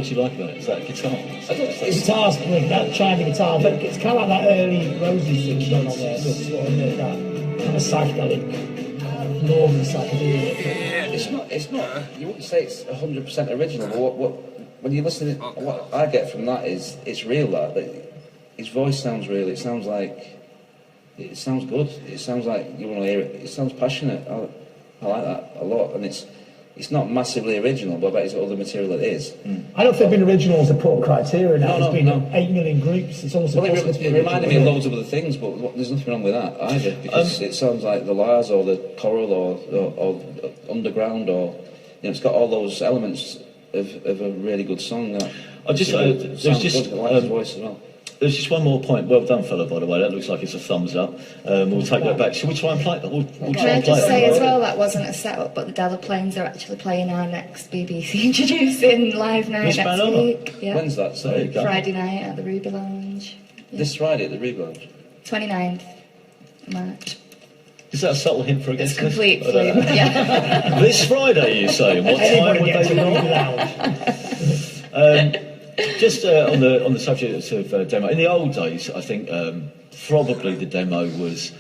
what do you like about it? Is that guitar? The guitar's great, that chiming guitar, but it's kind of like that early Rosie thing going on there, sort of that kind of psychedelic, northern psychedelic. It's not. You wouldn't say it's 100% original. But when you listen, what I get from that is it's real. That his voice sounds real. It sounds good. It sounds like you want to hear it. It sounds passionate. I like that a lot, and it's not massively original, but I bet it's got other material that is. I don't think being original is a poor criteria now. No, There's been 8 million groups. It's also Well, it reminded me of loads of other things, but there's nothing wrong with that either, because it sounds like the Lars or the Coral or Underground, or it's got all those elements of a really good song. I just sounds good. I like his voice as well. There's just one more point. Well done, fella, by the way. That looks like it's a thumbs up. We'll take that back. Shall we try and play it? We'll Can try I and play just it. say as well, that wasn't a setup, but the Delaplanes are actually playing our next BBC Introducing live night Miss next Banana? week. Yeah. When's that? There you go. Friday night at the Ruby Lounge. Yeah. This Friday at the Ruby Lounge. 29th March. Is that a subtle hint for a It's guest? complete flume, yeah. This Friday, you say? What time Anybody would gets they to be the on? lounge. Just on the subject of demo, in the old days, I think probably the demo was